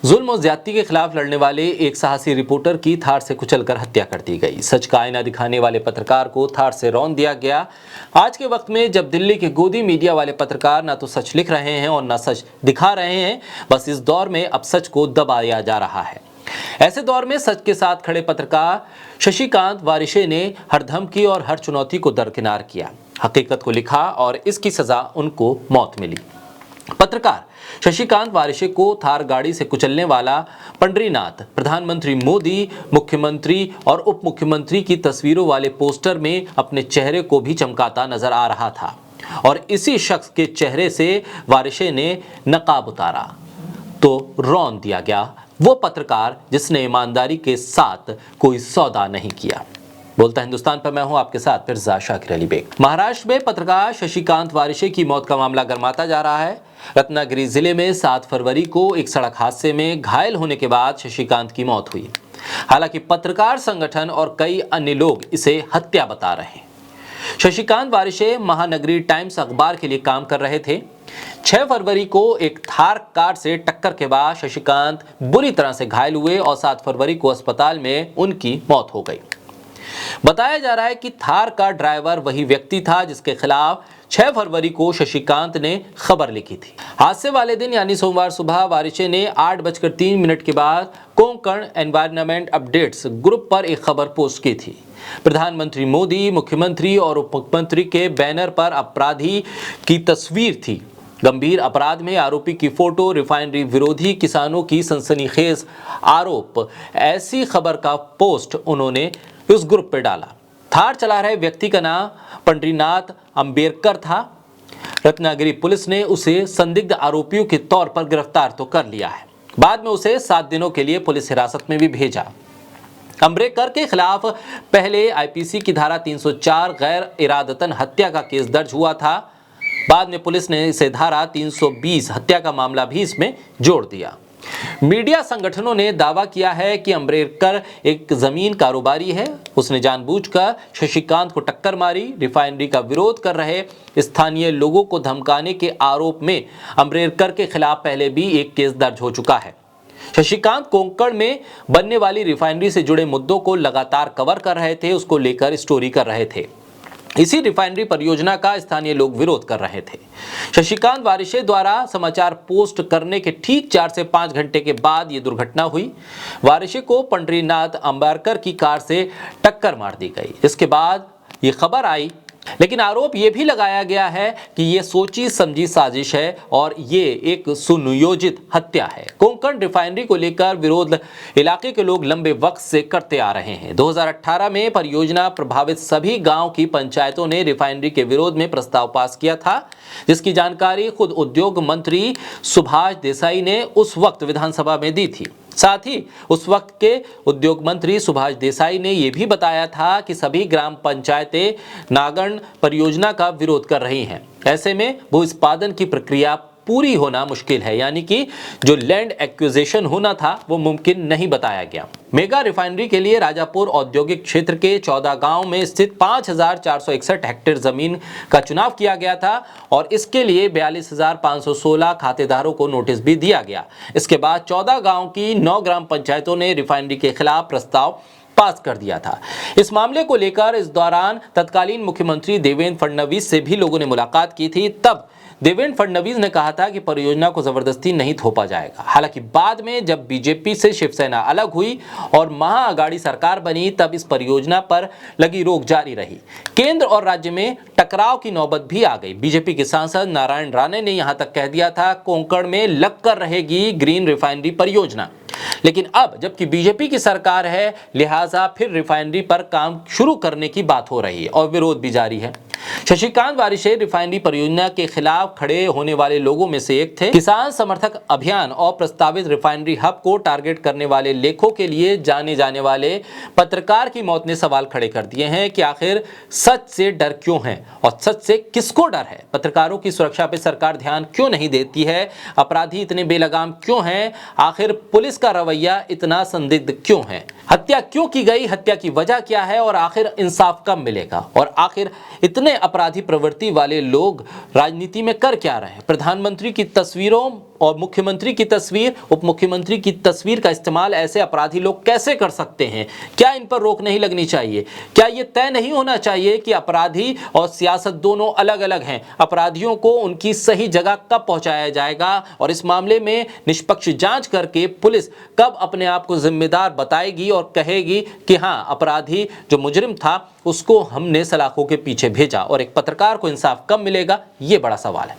जुल्म और ज्यादती के खिलाफ लड़ने वाले एक साहसी रिपोर्टर की थार से कुचलकर हत्या कर दी गई। सच का आईना दिखाने वाले पत्रकार को थार से रौंद दिया गया। आज के वक्त में जब दिल्ली के गोदी मीडिया वाले पत्रकार ना तो सच लिख रहे हैं और ना सच दिखा रहे हैं, बस इस दौर में अब सच को दबाया जा रहा है। ऐसे दौर में सच के साथ खड़े पत्रकार शशिकांत वारिशे ने हर धमकी और हर चुनौती को दरकिनार किया, हकीकत को लिखा और इसकी सजा उनको मौत मिली। पत्रकार शशिकांत वारिशे को थार गाड़ी से कुचलने वाला पंडरीनाथ प्रधानमंत्री मोदी, मुख्यमंत्री और उप मुख्यमंत्री की तस्वीरों वाले पोस्टर में अपने चेहरे को भी चमकाता नजर आ रहा था और इसी शख्स के चेहरे से वारिशे ने नकाब उतारा तो रौंद दिया गया वो पत्रकार जिसने ईमानदारी के साथ कोई सौदा नहीं किया। बोलता हिंदुस्तान पर मैं हूं आपके साथ फिरजा शाकिर अली बेग। महाराष्ट्र में पत्रकार शशिकांत वारिशे की मौत का मामला गर्माता जा रहा है। रत्नागिरी जिले में 7 फरवरी को एक सड़क हादसे में घायल होने के बाद शशिकांत की मौत हुई। हालांकि पत्रकार संगठन और कई अन्य लोग इसे हत्या बता रहे हैं। शशिकांत वारिशे महानगरी टाइम्स अखबार के लिए काम कर रहे थे। 6 फरवरी को एक थार कार से टक्कर के बाद शशिकांत बुरी तरह से घायल हुए और 7 फरवरी को अस्पताल में उनकी मौत हो गई। बताया जा रहा है कि थार का ड्राइवर वही व्यक्ति था जिसके खिलाफ 6 फरवरी को शशिकांत ने खबर लिखी थी। हादसे वाले दिन यानी सोमवार सुबह वारिशे ने 8:03 के बाद कोंकण एनवायरनमेंट अपडेट्स ग्रुप पर एक खबर पोस्ट की थी। प्रधानमंत्री मोदी, मुख्यमंत्री और उप मुख्यमंत्री के बैनर पर अपराधी की तस्वीर थी। गंभीर अपराध में आरोपी की फोटो, रिफाइनरी विरोधी किसानों की सनसनीखेज आरोप, ऐसी खबर का पोस्ट उन्होंने उस ग्रुप पे डाला। थार चला रहे व्यक्ति का नाम पंडरीनाथ अंबेडकर था। रत्नागिरी पुलिस ने उसे संदिग्ध आरोपियों के तौर पर गिरफ्तार तो कर लिया है। बाद में उसे 7 दिनों के लिए पुलिस हिरासत में भी भेजा। अंबेडकर के खिलाफ पहले आईपीसी की धारा 304 गैर इरादतन हत्या का केस दर्ज हुआ था। बाद में पुलिस ने इसे धारा 320 हत्या का मामला भी इसमें जोड़ दिया। मीडिया संगठनों ने दावा किया है कि अंबेडकर एक जमीन कारोबारी है। उसने जानबूझकर शशिकांत को टक्कर मारी। रिफाइनरी का विरोध कर रहे स्थानीय लोगों को धमकाने के आरोप में अंबेडकर के खिलाफ पहले भी एक केस दर्ज हो चुका है। शशिकांत कोंकण में बनने वाली रिफाइनरी से जुड़े मुद्दों को लगातार कवर कर रहे थे, उसको लेकर स्टोरी कर रहे थे। इसी रिफाइनरी परियोजना का स्थानीय लोग विरोध कर रहे थे। शशिकांत वारिशे द्वारा समाचार पोस्ट करने के ठीक 4 से 5 घंटे के बाद ये दुर्घटना हुई। वारिशे को पंडरीनाथ अंबेडकर की कार से टक्कर मार दी गई। इसके बाद ये खबर आई, लेकिन आरोप ये भी लगाया गया है कि ये सोची समझी साजिश है और ये एक सुनियोजित हत्या है। कोंकण रिफाइनरी को लेकर विरोध इलाके के लोग लंबे वक्त से करते आ रहे हैं। 2018 में परियोजना प्रभावित सभी गांव की पंचायतों ने रिफाइनरी के विरोध में प्रस्ताव पास किया था, जिसकी जानकारी खुद उद्योग मंत्री सुभाष देसाई ने उस वक्त विधानसभा में दी थी। साथ ही उस वक्त के उद्योग मंत्री सुभाष देसाई ने यह भी बताया था कि सभी ग्राम पंचायतें नागण परियोजना का विरोध कर रही हैं। ऐसे में भू उत्पादन की प्रक्रिया पूरी होना मुश्किल है, यानी कि जो लैंड एक्विजिशन होना था वो मुमकिन नहीं बताया गया। मेगा रिफाइनरी के लिए राजापुर औद्योगिक क्षेत्र के 14 गांव में स्थित 5461 हेक्टेयर जमीन का चुनाव किया गया था और इसके लिए 42,516 खातेदारों को नोटिस भी दिया गया। इसके बाद 14 गांव की 9 ग्राम पंचायतों ने रिफाइनरी के खिलाफ प्रस्ताव पास कर दिया था। इस मामले को लेकर इस दौरान तत्कालीन मुख्यमंत्री देवेंद्र फडणवीस से भी लोगों ने मुलाकात की थी। तब देवेंद्र फडणवीस ने कहा था कि परियोजना को जबरदस्ती नहीं थोपा जाएगा। हालांकि बाद में जब बीजेपी से शिवसेना अलग हुई और महाअघाड़ी सरकार बनी, तब इस परियोजना पर लगी रोक जारी रही। केंद्र और राज्य में टकराव की नौबत भी आ गई। बीजेपी के सांसद नारायण राणे ने यहां तक कह दिया था कोंकण में लगकर रहेगी ग्रीन रिफाइनरी परियोजना। लेकिन अब जबकि बीजेपी की सरकार है, लिहाजा फिर रिफाइनरी पर काम शुरू करने की बात हो रही है और विरोध भी जारी है। शशिकांत वारिशे रिफाइनरी परियोजना के खिलाफ खड़े होने वाले लोगों में से एक थे। किसान समर्थक अभियान और प्रस्तावित रिफाइनरी हब को टारगेट करने वाले लेखों के लिए जाने जाने वाले पत्रकार की मौत ने सवाल खड़े कर दिए हैं कि आखिर सच से डर क्यों है और सच से किसको डर है। पत्रकारों की सुरक्षा पर सरकार ध्यान क्यों नहीं देती है? अपराधी इतने बेलगाम क्यों हैं? आखिर पुलिस का रवैया इतना संदिग्ध क्यों है? हत्या क्यों की गई? हत्या की वजह क्या है और आखिर इंसाफ कब मिलेगा? और आखिर इतने अपराधी प्रवृत्ति वाले लोग राजनीति में कर क्या रहे हैं? प्रधानमंत्री की तस्वीरों और मुख्यमंत्री की तस्वीर, उप मुख्यमंत्री की तस्वीर का इस्तेमाल ऐसे अपराधी लोग कैसे कर सकते हैं? क्या इन पर रोक नहीं लगनी चाहिए? क्या ये तय नहीं होना चाहिए कि अपराधी और सियासत दोनों अलग अलग हैं? अपराधियों को उनकी सही जगह कब पहुंचाया जाएगा और इस मामले में निष्पक्ष जांच करके पुलिस कब अपने आप को जिम्मेदार बताएगी और कहेगी कि हां, अपराधी जो मुजरिम था उसको हमने सलाखों के पीछे भेजा, और एक पत्रकार को इंसाफ कब मिलेगा, ये बड़ा सवाल है।